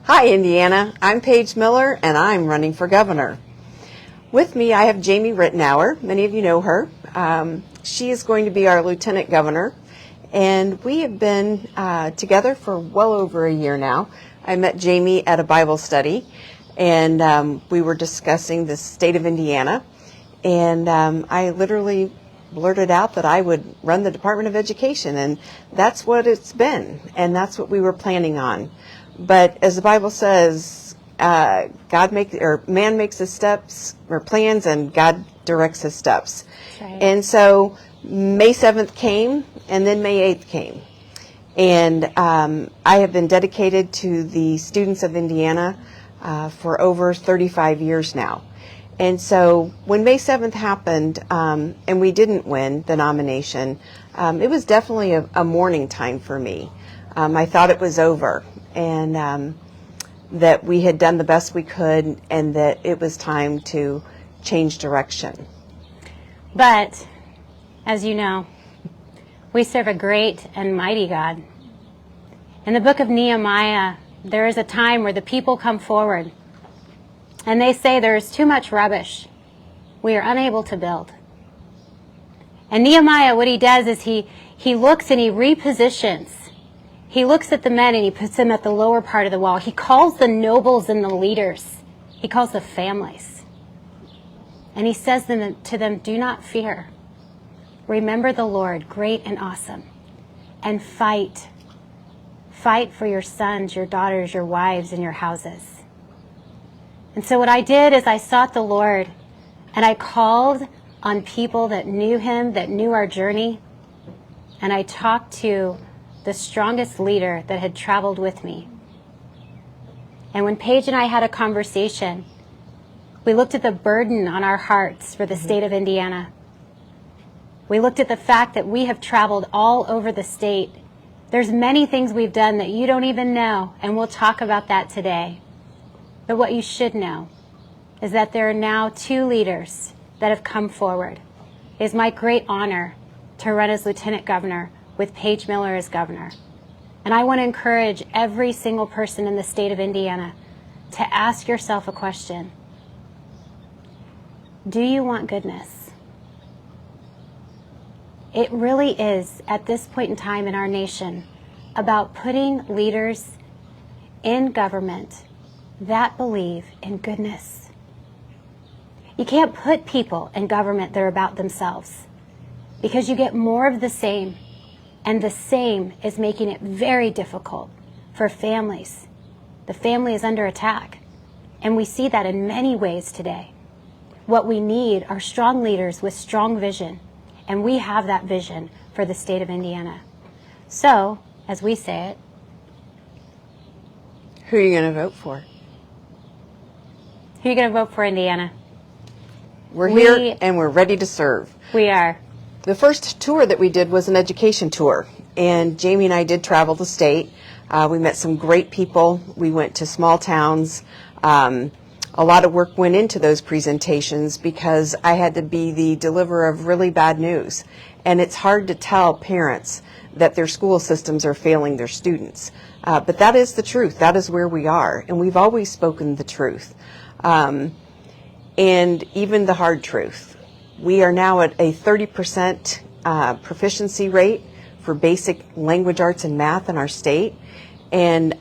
Hi, Indiana. I'm Paige Miller, and I'm running for governor. With me, I have Jamie Reitenour. Many of you know her. She is going to be our lieutenant governor, and we have been together for well over a year now. I met Jamie at a Bible study, and we were discussing the state of Indiana, and I literally blurted out that I would run the Department of Education, and that's what it's been, and that's what we were planning on. But as the Bible says, man makes his steps or plans, and God directs his steps. Right. And so May 7th came, and then May 8th came. And I have been dedicated to the students of Indiana for over 35 years now. And so when May 7th happened, and we didn't win the nomination, it was definitely a mourning time for me. I thought it was over, and that we had done the best we could, and that it was time to change direction. But, as you know, we serve a great and mighty God. In the book of Nehemiah, there is a time where the people come forward, and they say there is too much rubbish. We are unable to build. And Nehemiah, what he does is he looks and he repositions. He looks at the men and he puts them at the lower part of the wall. He calls the nobles and the leaders. He calls the families. And he says to them, do not fear. Remember the Lord, great and awesome. And fight. Fight for your sons, your daughters, your wives, and your houses. And so what I did is I sought the Lord, and I called on people that knew him, that knew our journey, and I talked to the strongest leader that had traveled with me. And when Paige and I had a conversation, we looked at the burden on our hearts for the state of Indiana. We looked at the fact that we have traveled all over the state. There's many things we've done that you don't even know, and we'll talk about that today. But what you should know is that there are now 2 leaders that have come forward. It is my great honor to run as lieutenant governor with Paige Miller as governor. And I want to encourage every single person in the state of Indiana to ask yourself a question. Do you want goodness? It really is, at this point in time in our nation, about putting leaders in government that believe in goodness. You can't put people in government that are about themselves, because you get more of the same. And the same is making it very difficult for families. The family is under attack. And we see that in many ways today. What we need are strong leaders with strong vision. And we have that vision for the state of Indiana. So, as we say it, Who are you going to vote for? who are you going to vote for, Indiana? We're here, and we're ready to serve. We are. The first tour that we did was an education tour, and Jamie and I did travel the state. We met some great people. We went to small towns. A lot of work went into those presentations because I had to be the deliverer of really bad news. And it's hard to tell parents that their school systems are failing their students. But that is the truth. That is where we are. And we've always spoken the truth. And even the hard truth. We are now at a 30% proficiency rate for basic language arts and math in our state. And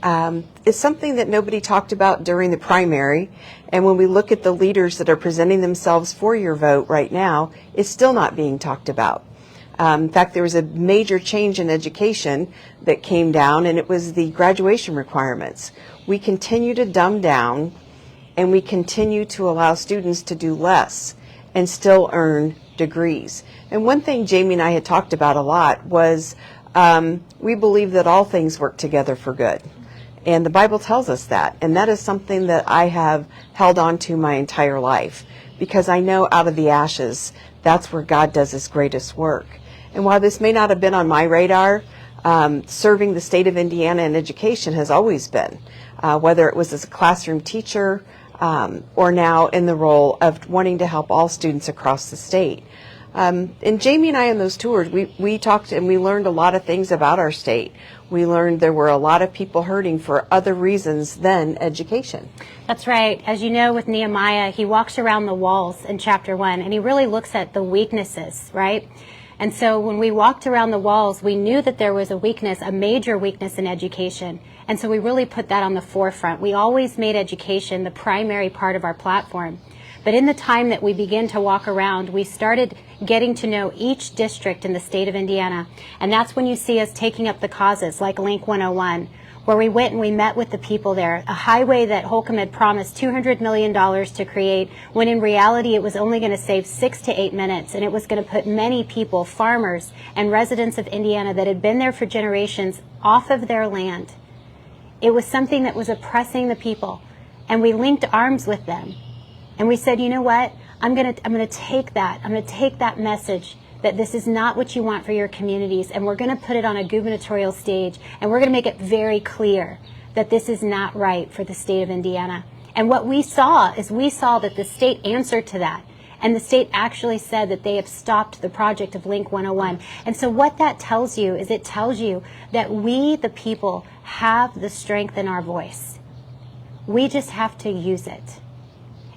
it's something that nobody talked about during the primary. And when we look at the leaders that are presenting themselves for your vote right now, it's still not being talked about. In fact, there was a major change in education that came down, and it was the graduation requirements. We continue to dumb down, and we continue to allow students to do less and still earn degrees. And one thing Jamie and I had talked about a lot was we believe that all things work together for good. And the Bible tells us that. And that is something that I have held on to my entire life, because I know out of the ashes, that's where God does his greatest work. And while this may not have been on my radar, serving the state of Indiana in education has always been, whether it was as a classroom teacher or now in the role of wanting to help all students across the state. And Jamie and I on those tours, we talked and we learned a lot of things about our state. We learned there were a lot of people hurting for other reasons than education. That's right. As you know, with Nehemiah, he walks around the walls in chapter 1, and he really looks at the weaknesses, right? And so when we walked around the walls, we knew that there was a weakness, a major weakness in education. And so we really put that on the forefront. We always made education the primary part of our platform. But in the time that we began to walk around, we started getting to know each district in the state of Indiana. And that's when you see us taking up the causes like Link 101, where we went and we met with the people there. A highway that Holcomb had promised $200 million to create, when in reality it was only going to save 6 to 8 minutes. And it was going to put many people, farmers and residents of Indiana that had been there for generations, off of their land. It was something that was oppressing the people. And we linked arms with them. And we said, you know what? I'm going to take that. I'm going to take that message that this is not what you want for your communities, and we're going to put it on a gubernatorial stage, and we're going to make it very clear that this is not right for the state of Indiana. And what we saw is that the state answered to that. And the state actually said that they have stopped the project of Link 101. And so what that tells you is it tells you that we, the people, have the strength in our voice. We just have to use it.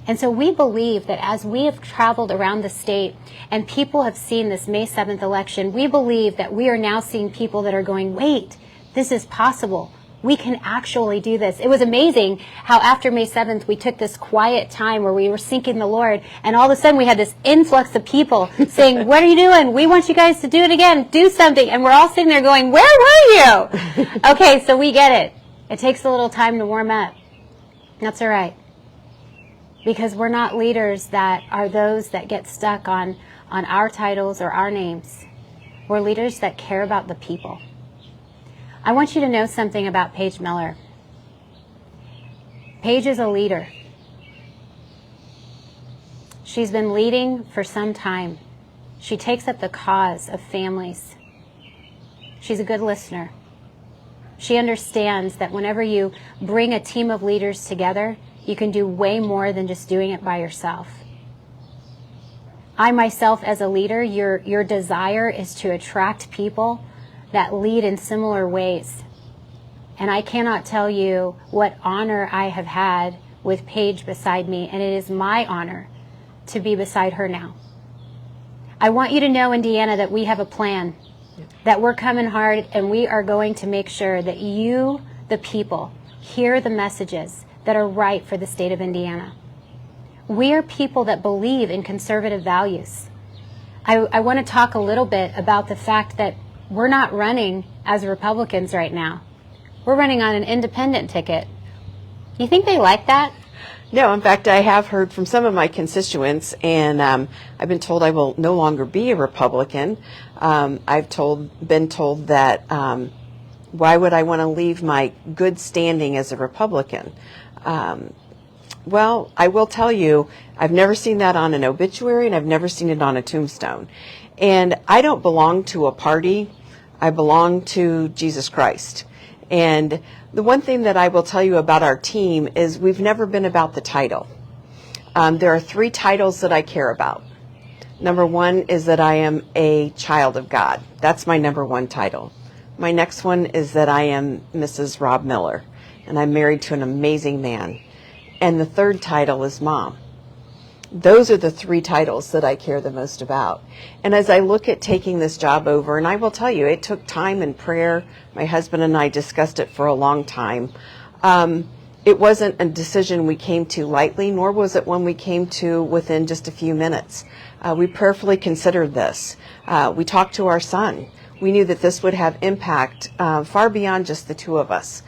And so we believe that as we have traveled around the state and people have seen this May 7th election, we believe that we are now seeing people that are going, wait, this is possible. We can actually do this. It was amazing how after May 7th we took this quiet time where we were seeking the Lord, and all of a sudden we had this influx of people saying, what are you doing? We want you guys to do it again. Do something. And we're all sitting there going, where were you? Okay, so we get it. It takes a little time to warm up. That's all right. Because we're not leaders that are those that get stuck on our titles or our names. We're leaders that care about the people. I want you to know something about Paige Miller. Paige is a leader. She's been leading for some time. She takes up the cause of families. She's a good listener. She understands that whenever you bring a team of leaders together, you can do way more than just doing it by yourself. I myself, as a leader, your desire is to attract people that lead in similar ways. And I cannot tell you what honor I have had with Paige beside me, and it is my honor to be beside her now. I want you to know, Indiana, that we have a plan, that we're coming hard, and we are going to make sure that you, the people, hear the messages that are right for the state of Indiana. We are people that believe in conservative values. I want to talk a little bit about the fact that we're not running as Republicans right now. We're running on an independent ticket. You think they like that? No, in fact, I have heard from some of my constituents, and I've been told I will no longer be a Republican. I've been told that why would I want to leave my good standing as a Republican? Well, I will tell you, I've never seen that on an obituary, and I've never seen it on a tombstone. And I don't belong to a party. I belong to Jesus Christ. And the one thing that I will tell you about our team is we've never been about the title. There are 3 titles that I care about. Number 1 is that I am a child of God. That's my number 1 title. My next one is that I am Mrs. Rob Miller, and I'm married to an amazing man. And the 3rd title is Mom. Those are the 3 titles that I care the most about. And as I look at taking this job over, and I will tell you, it took time and prayer. My husband and I discussed it for a long time. It wasn't a decision we came to lightly, nor was it one we came to within just a few minutes. We prayerfully considered this. We talked to our son. We knew that this would have impact far beyond just the 2 of us.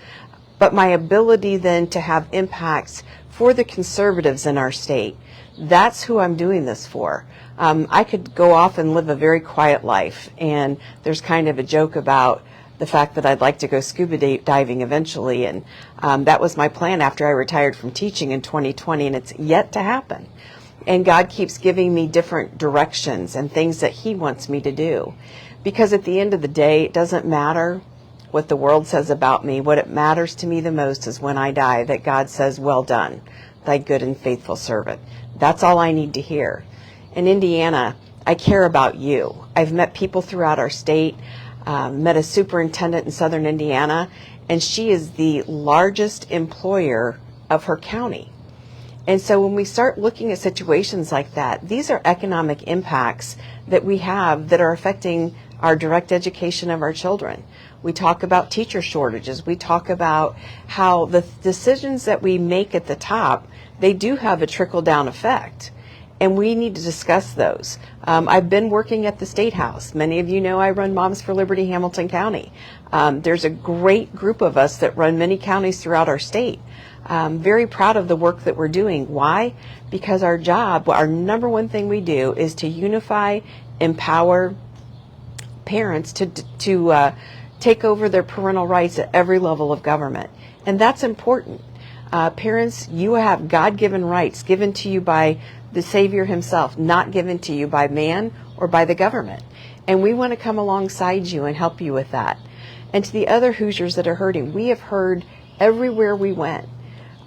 But my ability then to have impacts for the conservatives in our state, that's who I'm doing this for. I could go off and live a very quiet life, and there's kind of a joke about the fact that I'd like to go scuba diving eventually, and that was my plan after I retired from teaching in 2020, and it's yet to happen. And God keeps giving me different directions and things that He wants me to do. Because at the end of the day, it doesn't matter what the world says about me. What it matters to me the most is when I die, that God says, well done, thy good and faithful servant. That's all I need to hear. In Indiana, I care about you. I've met people throughout our state, met a superintendent in southern Indiana, and she is the largest employer of her county. And so when we start looking at situations like that, these are economic impacts that we have that are affecting our direct education of our children. We talk about teacher shortages. We talk about how the decisions that we make at the top, they do have a trickle-down effect. And we need to discuss those. I've been working at the State House. Many of you know I run Moms for Liberty Hamilton County. There's a great group of us that run many counties throughout our state. Very proud of the work that we're doing. Why? Because our job, our number one thing we do is to unify, empower parents to take over their parental rights at every level of government. And that's important. Parents, you have God-given rights given to you by the Savior himself, not given to you by man or by the government. And we want to come alongside you and help you with that. And to the other Hoosiers that are hurting, we have heard everywhere we went.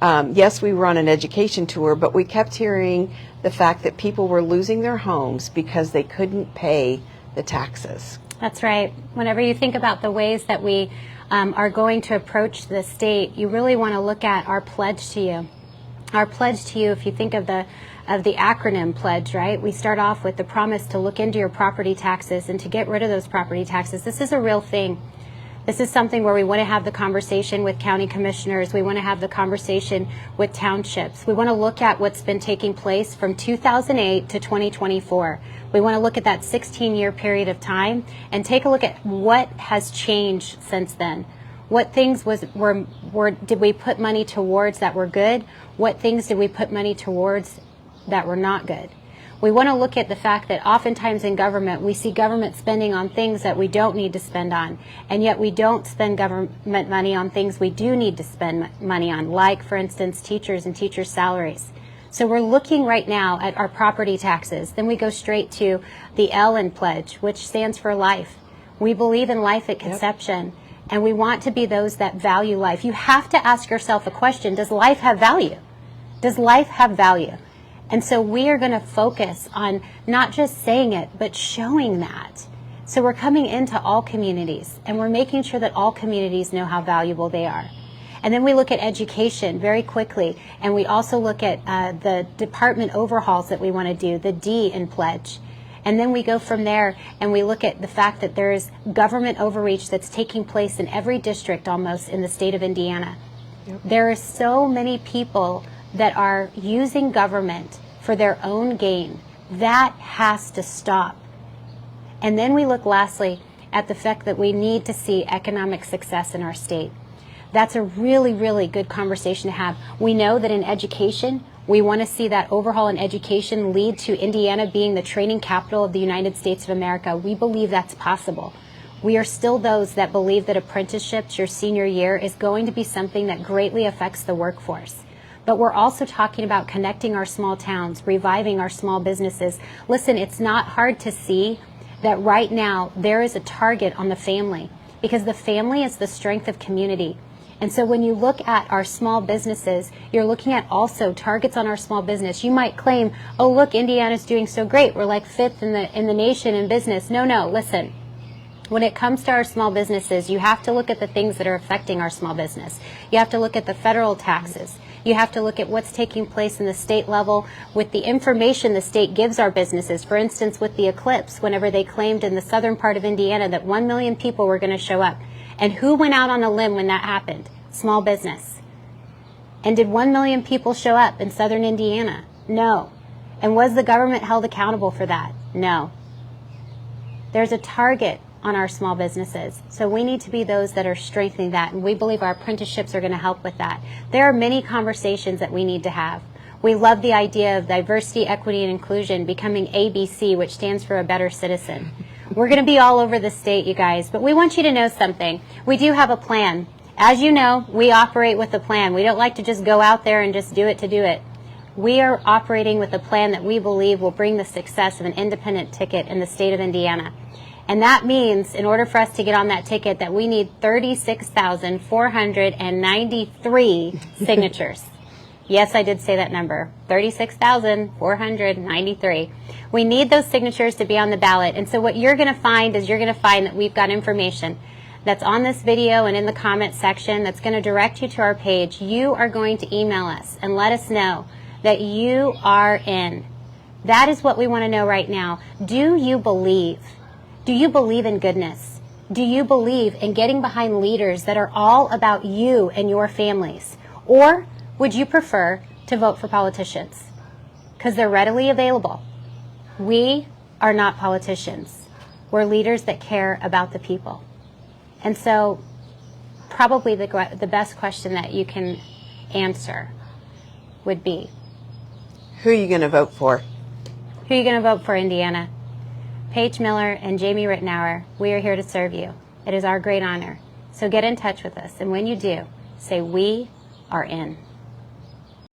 Yes, we were on an education tour, but we kept hearing the fact that people were losing their homes because they couldn't pay the taxes. That's right. Whenever you think about the ways that we are going to approach the state, you really want to look at our pledge to you. Our pledge to you, if you think of the acronym pledge, right? We start off with the promise to look into your property taxes and to get rid of those property taxes. This is a real thing. This is something where we want to have the conversation with county commissioners. We want to have the conversation with townships. We want to look at what's been taking place from 2008 to 2024. We want to look at that 16-year period of time and take a look at what has changed since then. What things did we put money towards that were good? What things did we put money towards that were not good? We want to look at the fact that oftentimes in government, we see government spending on things that we don't need to spend on, and yet we don't spend government money on things we do need to spend money on, like, for instance, teachers and teachers' salaries. So we're looking right now at our property taxes. Then we go straight to the L in pledge, which stands for life. We believe in life at conception. Yep. And we want to be those that value life. You have to ask yourself a question: does life have value? Does life have value? And so we are going to focus on not just saying it, but showing that. So we're coming into all communities, and we're making sure that all communities know how valuable they are. And then we look at education very quickly, and we also look at the department overhauls that we want to do, the D in pledge. And then we go from there and we look at the fact that there is government overreach that's taking place in every district almost in the state of Indiana. Yep. There are so many people that are using government for their own gain. That has to stop. And then we look lastly at the fact that we need to see economic success in our state. That's a really, really good conversation to have. We know that in education, we want to see that overhaul in education lead to Indiana being the training capital of the United States of America. We believe that's possible. We are still those that believe that apprenticeships your senior year is going to be something that greatly affects the workforce. But we're also talking about connecting our small towns, reviving our small businesses. Listen, it's not hard to see that right now there is a target on the family, because the family is the strength of community. And so when you look at our small businesses, you're looking at also targets on our small business. You might claim, oh, look, Indiana's doing so great. We're like 5th in the nation in business. No, listen. When it comes to our small businesses, you have to look at the things that are affecting our small business. You have to look at the federal taxes. You have to look at what's taking place in the state level with the information the state gives our businesses. For instance, with the eclipse, whenever they claimed in the southern part of Indiana that 1 million people were going to show up. And who went out on a limb when that happened? Small business. And did 1 million people show up in southern Indiana? No. And was the government held accountable for that? No. There's a target on our small businesses. So we need to be those that are strengthening that, and we believe our apprenticeships are going to help with that. There are many conversations that we need to have. We love the idea of diversity, equity, and inclusion becoming ABC, which stands for a better citizen. We're going to be all over the state, you guys, but we want you to know something. We do have a plan. As you know, we operate with a plan. We don't like to just go out there and just do it to do it. We are operating with a plan that we believe will bring the success of an independent ticket in the state of Indiana. And that means, in order for us to get on that ticket, that we need 36,493 signatures. Yes, I did say that number, 36,493. We need those signatures to be on the ballot. And so what you're going to find is you're going to find that we've got information that's on this video and in the comment section that's going to direct you to our page. You are going to email us and let us know that you are in. That is what we want to know right now. Do you believe? Do you believe in goodness? Do you believe in getting behind leaders that are all about you and your families? Or would you prefer to vote for politicians? Because they're readily available. We are not politicians. We're leaders that care about the people. And so probably the best question that you can answer would be, Who are you going to vote for? who are you going to vote for, Indiana? Paige Miller and Jamie Reitenour, we are here to serve you. It is our great honor. So get in touch with us. And when you do, say, we are in.